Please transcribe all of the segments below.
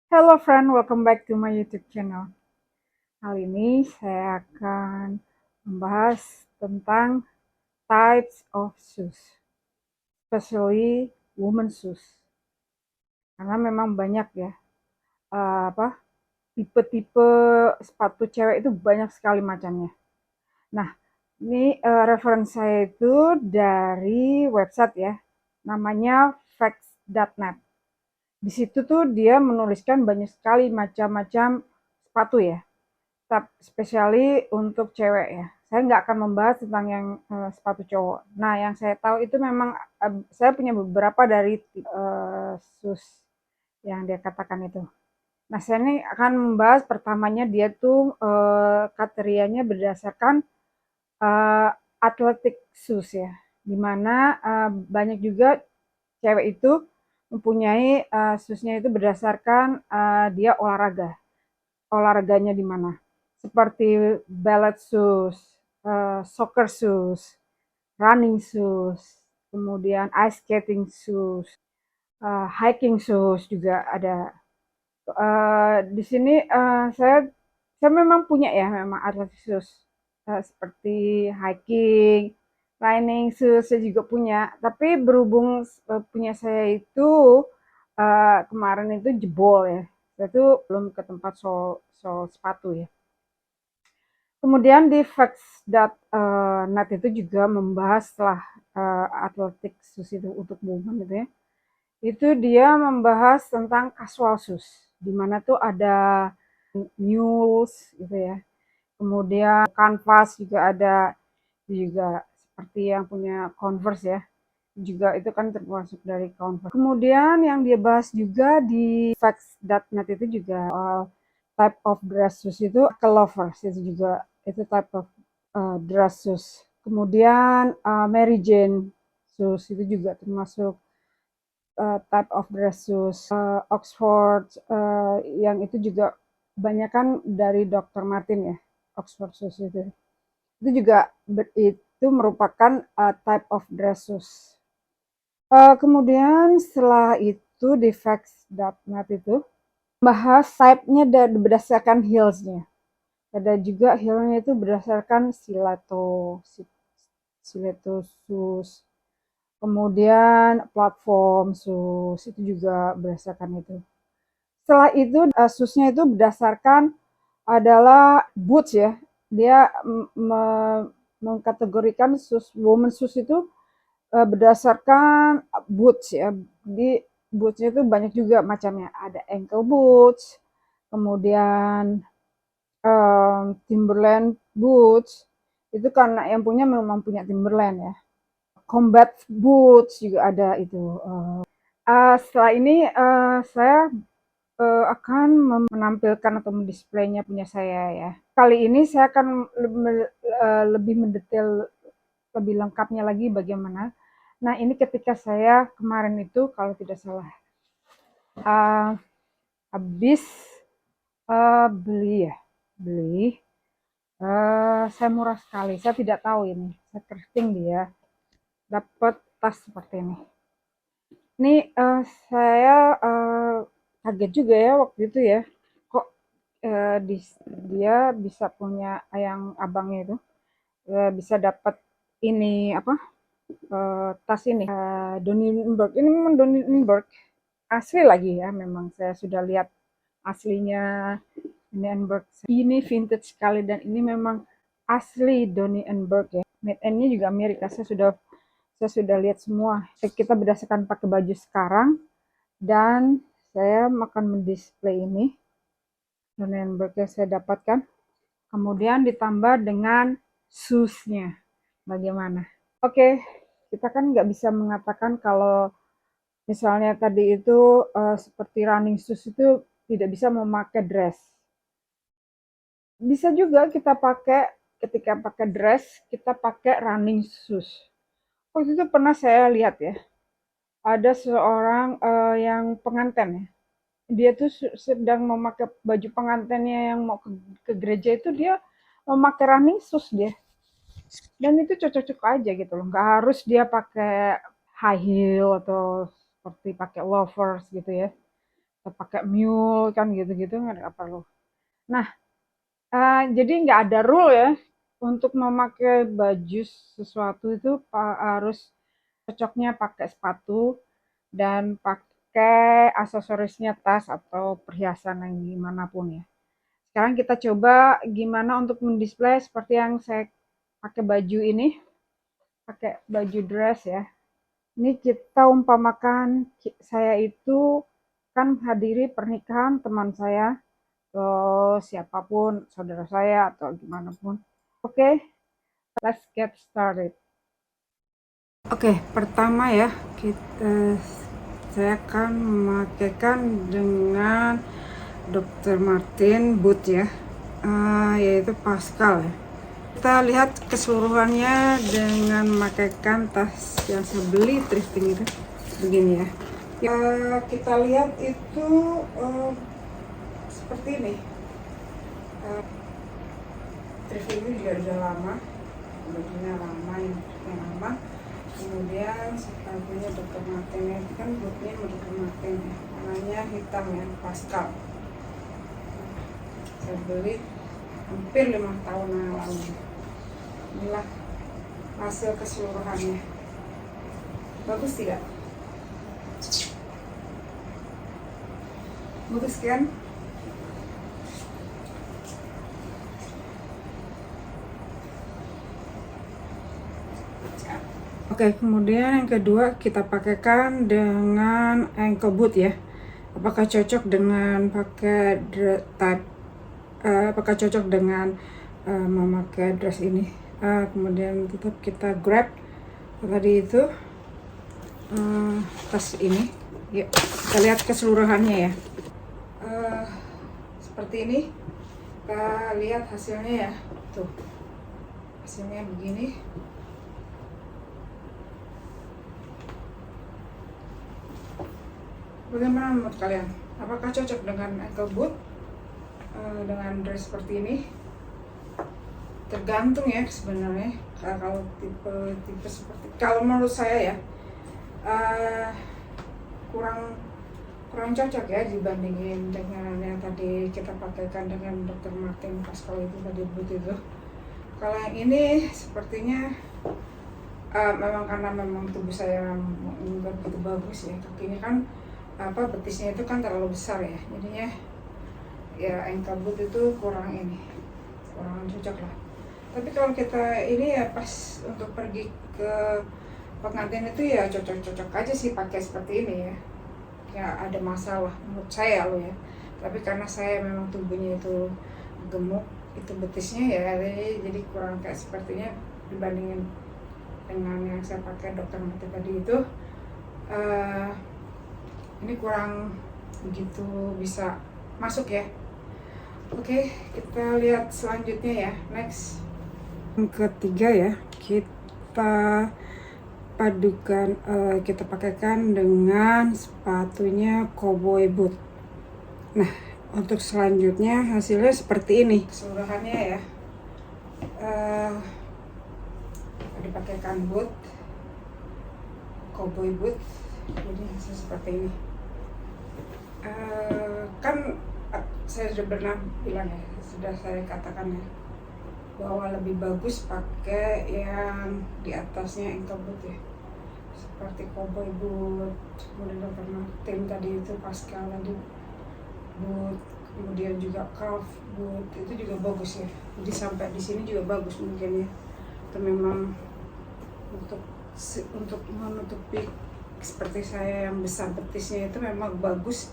Hello friend, welcome back to my YouTube channel. Kali ini saya akan membahas tentang types of shoes, especially women shoes. Karena memang banyak ya, apa tipe-tipe sepatu cewek itu banyak sekali macamnya. Nah, ini referensi saya itu dari website ya, namanya facts.net. Di situ tuh dia menuliskan banyak sekali macam-macam sepatu ya. Especially untuk cewek ya. Saya nggak akan membahas tentang yang sepatu cowok. Nah, yang saya tahu itu memang saya punya beberapa dari shoes yang dia katakan itu. Nah, saya ini akan membahas pertamanya dia tuh kriterianya berdasarkan uh, athletic shoes ya, dimana banyak juga cewek itu mempunyai shoesnya itu berdasarkan dia olahraganya di mana, seperti ballet shoes, soccer shoes, running shoes, kemudian ice skating shoes, hiking shoes juga ada. Di sini saya memang punya ya memang athletic shoes, seperti hiking, running shoes saya juga punya. Tapi berhubung punya saya itu kemarin itu jebol ya, saya tuh belum ke tempat sol sol sepatu ya. Kemudian di facts.net itu juga membahas setelah atletik shoes itu untuk women gitu ya. Itu dia membahas tentang casual shoes, di mana tuh ada mules gitu ya. Kemudian canvas juga ada, juga seperti yang punya Converse ya. Juga itu kan termasuk dari Converse. Kemudian yang dia bahas juga di facts.net itu juga type of dress shoes itu loafers itu juga itu type of dress shoes. Kemudian Mary Jane shoes itu juga termasuk type of dress shoes. Oxford yang itu juga kebanyakan dari Dr. Martin ya, Oxford shoes itu. Itu juga itu merupakan type of dress shoes. Kemudian setelah itu di facts.net itu bahas type-nya berdasarkan heels-nya. Ada juga heel-nya itu berdasarkan stiletto shoes. Kemudian platform shoes itu juga berdasarkan itu. Setelah itu shoes-nya itu berdasarkan adalah boots ya. Dia mengkategorikan shoes, woman shoes itu berdasarkan boots ya. Di bootsnya itu banyak juga macamnya. Ada ankle boots, kemudian Timberland boots. Itu karena yang punya memang punya Timberland ya. Combat boots juga ada itu. Setelah ini saya akan menampilkan atau mendisplaynya punya saya ya. Kali ini saya akan lebih mendetail lebih lengkapnya lagi bagaimana. Nah, ini ketika saya kemarin itu kalau tidak salah uh, habis beli ya, beli. Saya murah sekali. Saya tidak tahu ini. Saya thrifting dia dapat tas seperti ini. Ini saya kaget juga ya waktu itu ya. Kok dia bisa punya yang abangnya itu bisa dapat ini apa tas ini Donny Lindbergh. Ini memang Donny Lindbergh asli lagi ya, memang saya sudah lihat aslinya Donny Lindbergh. Ini vintage sekali dan ini memang asli Donny Lindbergh ya. Made in-nya juga Amerika. Saya sudah lihat semua. Kita berdasarkan pakai baju sekarang dan saya akan mendisplay ini Donny Lindbergh yang saya dapatkan. Kemudian ditambah dengan shoes-nya. Bagaimana? Oke, kita kan nggak bisa mengatakan kalau misalnya tadi itu seperti running shoes itu tidak bisa memakai dress. Bisa juga kita pakai ketika pakai dress, kita pakai running shoes. Waktu itu pernah saya lihat ya, ada seorang yang pengantin ya. Dia tuh sedang memakai baju pengantinnya yang mau ke gereja itu dia memakai running shoes dia. Dan itu cocok-cocok aja gitu loh. Nggak harus dia pakai high heel atau seperti pakai loafers gitu ya. atau pakai mule kan gitu-gitu nggak perlu. Nah, jadi nggak ada rule ya untuk memakai baju sesuatu itu harus cocoknya pakai sepatu dan pakai aksesorisnya tas atau perhiasan yang gimana pun ya. Sekarang kita coba gimana untuk mendisplay seperti yang saya pakai baju ini, pakai baju dress ya. Ini kita umpamakan saya itu kan hadiri pernikahan teman saya atau siapapun, saudara saya atau gimana pun. Oke, let's get started. Oke, pertama ya, saya akan memakaikan dengan Dr. Martens boot ya, yaitu Pascal ya. Kita lihat keseluruhannya dengan memakaikan tas yang saya beli thrifting itu begini ya. Kita lihat itu seperti ini. Thrifting ini juga udah lama, bajunya lama, yang lama. Kemudian sepatunya Dr. Martens itu kan bootnya Dr. Martens ya, warnanya hitam ya, Pascal. Saya beli hampir 5 tahun yang lalu. Inilah hasil keseluruhannya. Bagus tidak? Bagus kan? Oke, kemudian yang kedua kita pakaikan dengan ankle boot ya. Apakah cocok dengan pakai type? Apakah cocok dengan memakai dress ini? Kemudian tetap kita grab tadi itu tas ini. Yuk, kita lihat keseluruhannya ya. Seperti ini. Kita lihat hasilnya ya. Tuh, hasilnya begini. Bagaimana menurut kalian? Apakah cocok dengan ankle boot? Dengan dress seperti ini? Tergantung ya sebenarnya. Kalau tipe seperti, kalau menurut saya ya kurang cocok ya dibandingin dengan yang tadi kita pakaikan dengan Dr. Martens Pascal itu tadi boot itu. Kalau yang ini sepertinya memang karena memang tubuh saya nggak begitu bagus ya, kakinya kan betisnya itu kan terlalu besar ya, jadinya ya ankle boot itu kurang cocok lah. Tapi kalau kita ini ya pas untuk pergi ke pengantin itu ya cocok aja sih pakai seperti ini ya. Ya ada masalah menurut saya loh ya. Tapi karena saya memang tubuhnya itu gemuk, itu betisnya ya jadi kurang kayak sepertinya dibandingin dengan yang saya pakai Dr. Martens tadi itu. Ini kurang begitu bisa masuk ya. Oke, kita lihat selanjutnya ya. Next. Yang ketiga ya, kita padukan, kita pakaikan dengan sepatunya cowboy boot. Nah, untuk selanjutnya hasilnya seperti ini. Keseluruhannya ya. Dipakaikan boot, cowboy boot. Jadi hasil seperti ini. Kan saya sudah pernah bilang ya, sudah saya katakan ya, bahwa lebih bagus pakai yang di atasnya ankle boot ya, seperti cowboy boot, kemudian Dr. Martens tadi itu Pascal tadi boot, kemudian juga calf boot itu juga bagus ya. Jadi sampai di sini juga bagus mungkin ya. Itu memang untuk menutupi seperti saya yang besar betisnya itu memang bagus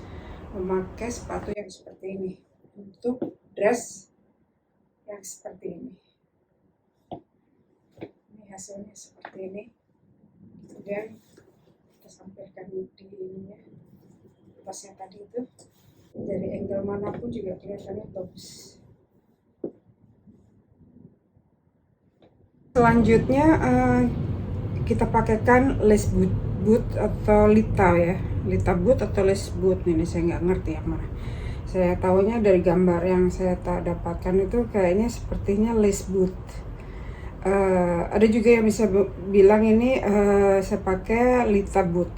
memakai sepatu yang seperti ini untuk dress yang seperti ini. Ini hasilnya seperti ini. Kemudian kita sampaikan di ininya, tasnya tadi itu dari angle manapun juga kelihatannya bagus. Selanjutnya kita pakaikan lace boot atau lita ya, lita boot atau lace boot. Ini saya nggak ngerti yang mana. Saya tahunya dari gambar yang saya dapatkan itu kayaknya sepertinya lace boot. Ada juga yang bisa bilang ini saya pakai lita boot.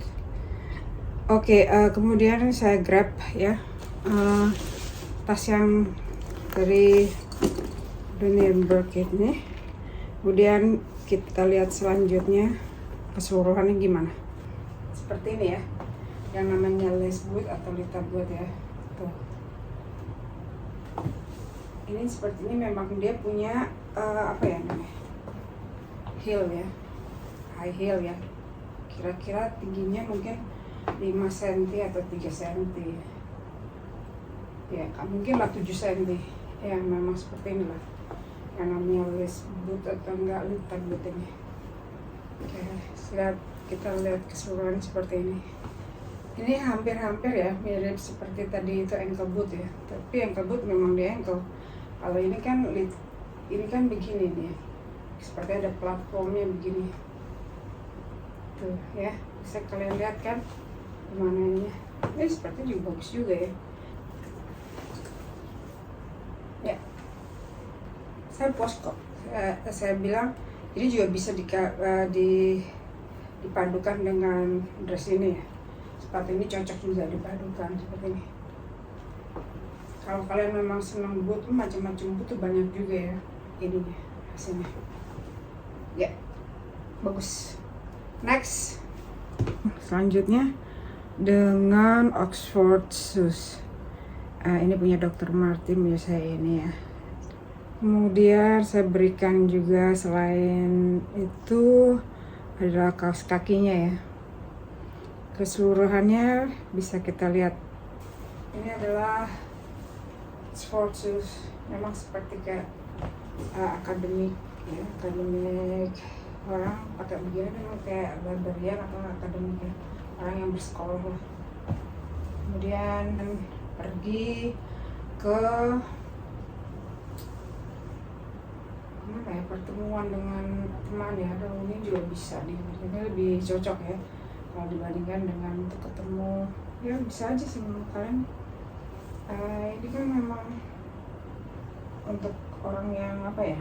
Oke, kemudian saya grab ya tas yang dari Dunenberg ini. Kemudian kita lihat selanjutnya keseluruhannya gimana. Seperti ini ya, yang namanya lace boot atau lita boot ya. Tuh. Ini seperti ini, memang dia punya apa ya namanya, heel ya, high heel ya. Kira-kira tingginya mungkin 5 cm atau 3 cm ya, mungkin lah 7 cm ya. Memang seperti inilah yang namanya lace boot atau enggak lita boot ini. Oke, kita lihat keseluruhan seperti ini. Ini hampir-hampir ya mirip seperti tadi itu ankle boot ya, tapi ankle boot memang di ankle. Kalau ini kan begini nih, seperti ada platformnya begini tuh ya, bisa kalian lihat kan gimana ini. Ini seperti juga bagus juga ya. Ya, saya post kok. Saya bilang ini juga bisa dipadukan dengan dress ini ya. Sepatu ini cocok juga dipadukan seperti ini. Kalau kalian memang senang boot, macam-macam boot tuh banyak juga ya ininya, hasilnya. Ya, bagus. Next. Selanjutnya dengan Oxford shoes. Ini punya Dr. Martin ya, saya ini ya. Kemudian saya berikan juga selain itu adalah kaos kakinya ya. Keseluruhannya bisa kita lihat. Ini adalah Oxford shoes, memang seperti kayak akademik ya, akademik orang pakai begini memang kayak barbarian atau akademik ya, orang yang bersekolah lah. Kemudian pergi ke mana ya, pertemuan dengan teman ya, ini juga bisa nih, ini lebih cocok ya kalau dibandingkan dengan untuk ketemu ya. Bisa aja sih menurut kalian. Ini kan memang untuk orang yang apa ya,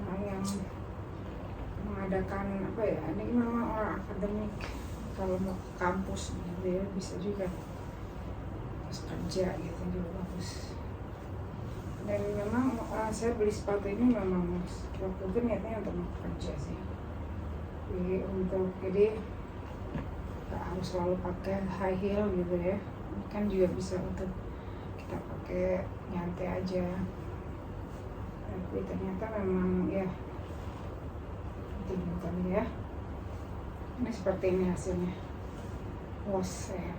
orang yang mengadakan apa ya, ini memang orang akademik kalau mau ke kampus gitu ya, bisa juga terus kerja gitu juga bagus. Dan memang saya beli sepatu ini memang waktu itu niatnya untuk mau kerja sih, jadi gak harus selalu pakai high heel gitu ya, kan juga bisa untuk kita pakai nyantai aja. Tapi ternyata memang ya itu bukan ya. Ini seperti ini hasilnya. Was ya.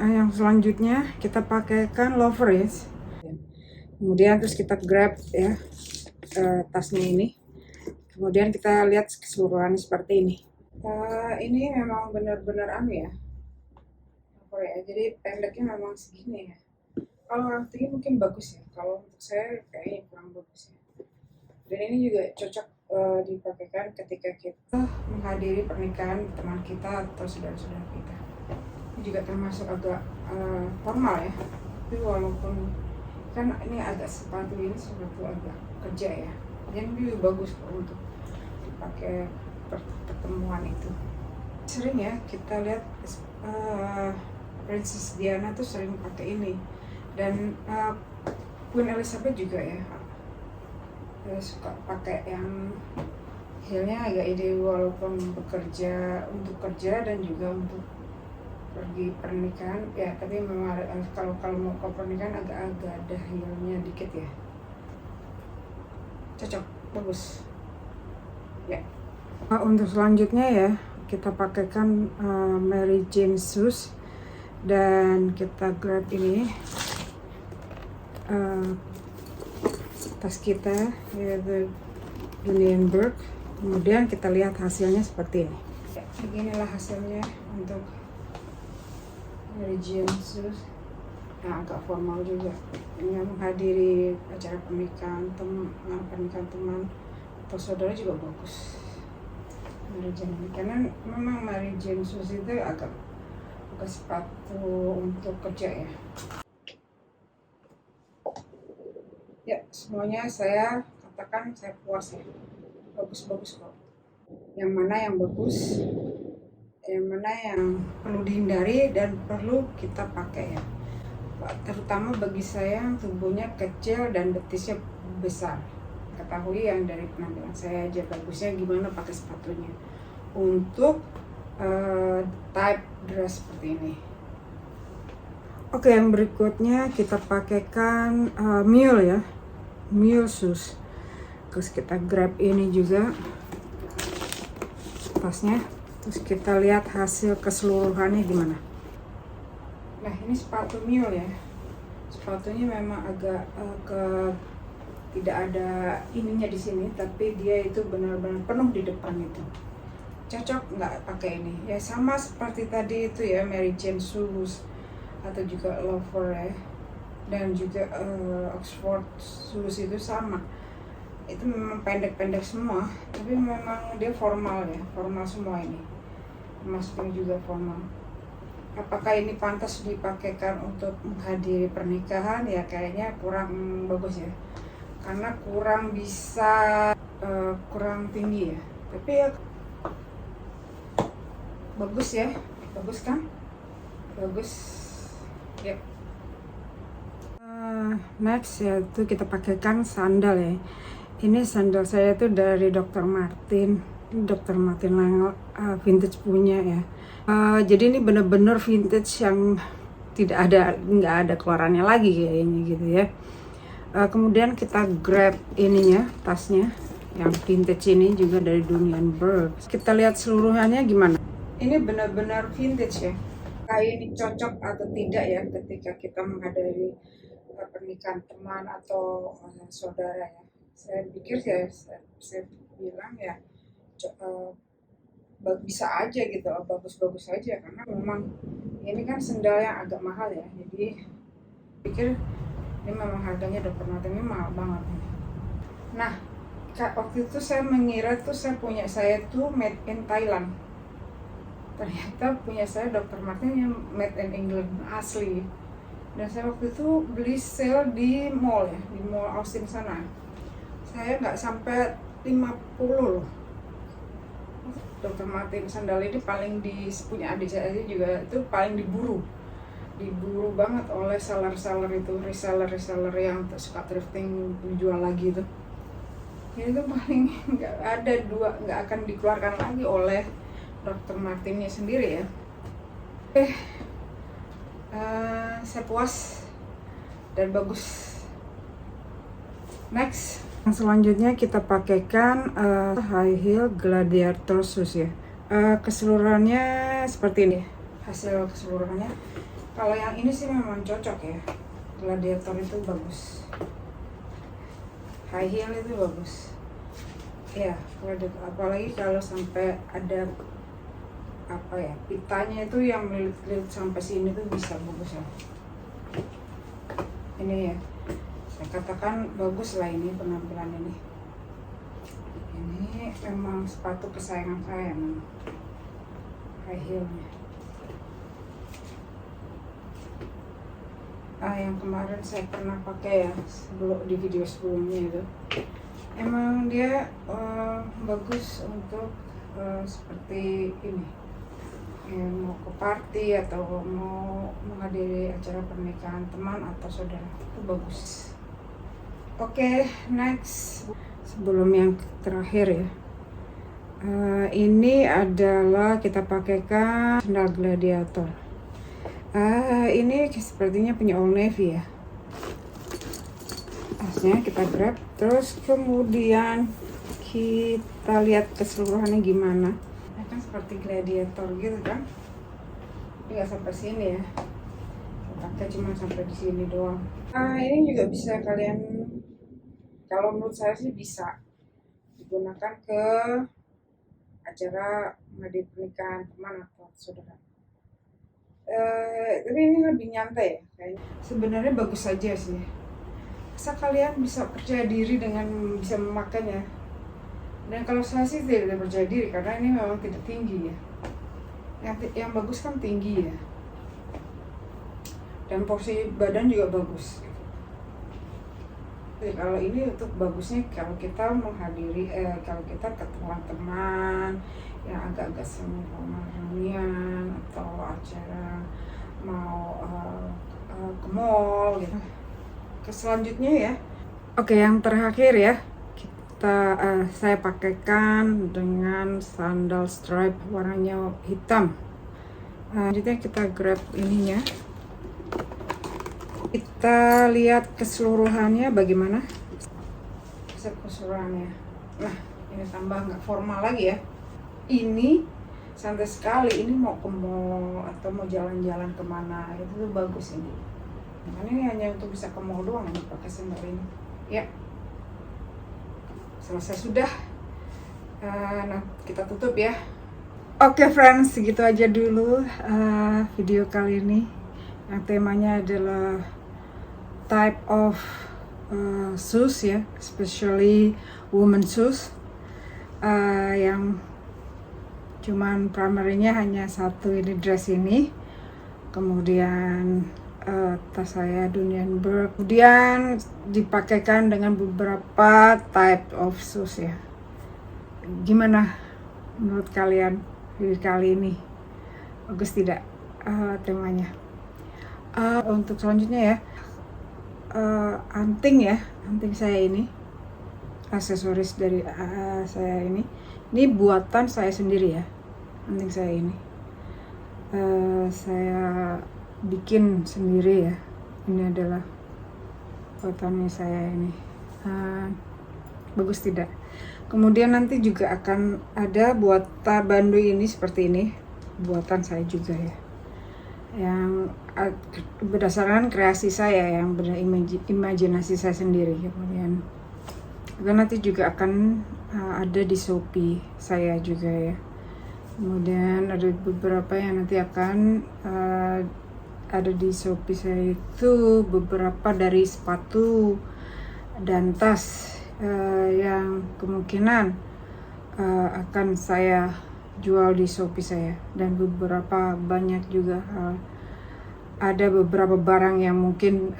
Yang selanjutnya kita pakaikan loafers. Kemudian terus kita grab ya tasnya ini. Kemudian kita lihat keseluruhan seperti ini. Ini memang benar-benar ya, Korea. Jadi pendeknya memang segini ya. Kalau orang tinggi mungkin bagus ya. Kalau untuk saya kayaknya kurang bagus ya. Dan ini juga cocok dipakaikan ketika kita menghadiri pernikahan teman kita atau saudara-saudara kita. Ini juga termasuk agak formal ya. Tapi walaupun kan ini agak sepatu ini sepatu agak kerja ya. Jadi juga bagus untuk dipakai pertemuan itu. Sering ya kita lihat Princess Diana tuh sering pakai ini, dan Queen Elizabeth juga ya suka pakai yang heelnya agak ide, walaupun bekerja untuk kerja dan juga untuk pergi pernikahan ya. Tapi memang kalau mau ke pernikahan agak ada heelnya dikit ya, cocok, bagus ya. Untuk selanjutnya ya kita pakaikan Mary Jane shoes, dan kita grab ini tas kita yaitu Dunenberg. Kemudian kita lihat hasilnya seperti ini ya, beginilah hasilnya untuk Mary Jane shoes yang agak formal juga, yang menghadiri acara pernikahan teman atau saudara juga bagus Mary Jane, karena memang Mary Jane shoes itu agak sepatu untuk kerja ya. Ya, semuanya saya katakan saya puas ya, bagus-bagus kok. Yang mana yang bagus yang mana yang perlu dihindari dan perlu kita pakai ya, terutama bagi saya yang tubuhnya kecil dan betisnya besar. Ketahui yang dari penampilan saya aja, bagusnya gimana pakai sepatunya untuk type dress seperti ini. Oke, yang berikutnya kita pakaikan mule ya, mule shoes. Terus kita grab ini juga tasnya, terus kita lihat hasil keseluruhannya gimana. Nah, ini sepatu mule ya, sepatunya memang agak tidak ada ininya di sini, tapi dia itu benar-benar penuh di depan itu. Cocok nggak pakai ini? Ya sama seperti tadi itu ya, Mary Jane shoes atau juga loafer ya, dan juga Oxford shoes itu sama. Itu memang pendek-pendek semua, tapi memang dia formal ya, formal semua ini. Masuknya juga formal. Apakah ini pantas dipakaikan untuk menghadiri pernikahan? Ya kayaknya kurang bagus ya, karena kurang bisa kurang tinggi ya. Tapi ya bagus ya, bagus kan? Bagus. Yep. Next yaitu kita pakaikan sandal ya. Ini sandal saya itu dari Dr. Martin Lang, vintage punya ya. Jadi ini bener-bener vintage yang nggak ada keluarannya lagi kayaknya gitu ya. Kemudian kita grab ininya, tasnya yang vintage ini juga dari Dunian Berg. Kita lihat seluruhannya gimana. Ini benar-benar vintage ya. Kayak ini cocok atau tidak ya ketika kita menghadiri pernikahan teman atau saudara ya. Saya pikir saya bilang ya bisa aja gitu, bagus-bagus aja, karena memang ini kan sendal yang agak mahal ya, jadi pikir ini memang harganya Dr. Martin ini mahal banget. Nah, waktu itu saya mengira tuh saya tuh made in Thailand, ternyata punya saya Dr. Martin yang made in England asli. Dan saya waktu itu beli sale di mall ya, di mall Austin sana. Saya nggak sampai 50 loh. Dr. Martin sandal ini paling punya adik saya juga, itu paling diburu banget oleh seller itu, reseller yang suka thrifting jual lagi itu. Ini tuh paling nggak akan dikeluarkan lagi oleh Dr. Martinnya sendiri ya. Saya puas dan bagus. Next, yang selanjutnya kita pakaikan high heel gladiator shoes ya. Keseluruhannya seperti ini, hasil keseluruhannya. Kalau yang ini sih memang cocok ya, gladiator itu bagus, high heel itu bagus ya, apalagi kalau sampai ada pitanya itu yang melilit sampai sini tuh bisa bagus ya. Ini ya, saya katakan bagus lah ini penampilan ini. Ini memang sepatu kesayangan saya memang, high heelnya. Yang kemarin saya pernah pakai ya, di video sebelumnya itu, emang dia bagus untuk seperti ini, mau ke party atau mau menghadiri acara pernikahan teman atau saudara, itu bagus. Oke, next, sebelum yang terakhir ya, ini adalah kita pakaikan sandal gladiator. Ini sepertinya punya Old Navy ya. Tasnya kita grab, terus kemudian kita lihat keseluruhannya gimana. Nah, kan seperti gladiator gitu kan, tapi nggak sampai sini ya, pakai cuma sampai di sini doang. Ini juga bisa kalian, kalau menurut saya sih bisa digunakan ke acara menghadiri pernikahan teman atau saudara. Tapi ini lebih nyantai ya kayaknya. Sebenarnya bagus saja sih, asal kalian bisa percaya diri dengan bisa memakainya. Dan kalau saya sih tidak percaya diri karena ini memang tidak tinggi ya. Yang bagus kan tinggi ya, dan porsi badan juga bagus. Jadi kalau ini untuk bagusnya kalau kita menghadiri, kalau kita ke teman-teman yang agak-agak semi formal atau acara mau ke mall gitu. Ke selanjutnya ya. Oke, yang terakhir ya, saya pakaikan dengan sandal stripe warnanya hitam. Selanjutnya kita grab ininya. Kita lihat keseluruhannya bagaimana. Keseluruhannya. Nah, ini tambah nggak formal lagi ya. Ini santai sekali. Ini mau ke mall atau mau jalan-jalan kemana, itu tuh bagus ini. Nah, ini hanya untuk bisa ke mall doang ini pakai sandal ini. Ya, selesai sudah. Nah, kita tutup ya. Oke friends, segitu aja dulu video kali ini. Yang temanya adalah type of shoes ya, especially women shoes. Yang cuman primernya hanya satu, ini dress ini. Kemudian tas saya Dunienberg. Kemudian dipakaikan dengan beberapa type of shoes ya. Gimana menurut kalian video kali ini? Bagus tidak temanya? Untuk selanjutnya ya, anting ya, anting saya ini, aksesoris dari saya ini buatan saya sendiri ya. Anting saya ini saya bikin sendiri ya. Ini adalah buatannya saya ini. Bagus tidak? Kemudian nanti juga akan ada buatan bandu ini seperti ini, buatan saya juga ya, yang berdasarkan kreasi saya, yang imajinasi saya sendiri. Kemudian nanti juga akan ada di Shopee saya juga ya. Kemudian ada beberapa yang nanti akan ada di Shopee saya, itu beberapa dari sepatu dan tas yang kemungkinan akan saya jual di Shopee saya. Dan beberapa banyak juga ada beberapa barang yang mungkin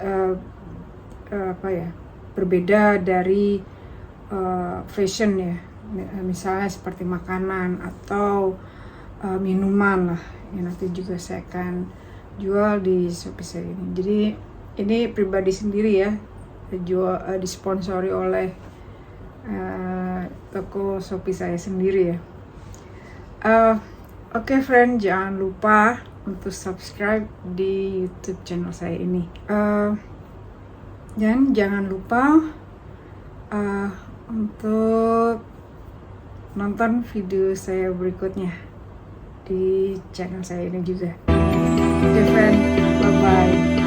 berbeda dari fashion ya, misalnya seperti makanan atau minuman lah, yang nanti juga saya akan jual di Shopee saya ini. Jadi ini pribadi sendiri ya, disponsori oleh toko Shopee saya sendiri ya. Oke friend, jangan lupa untuk subscribe di YouTube channel saya ini. Dan jangan lupa untuk nonton video saya berikutnya di channel saya ini juga. Oke friend, bye bye.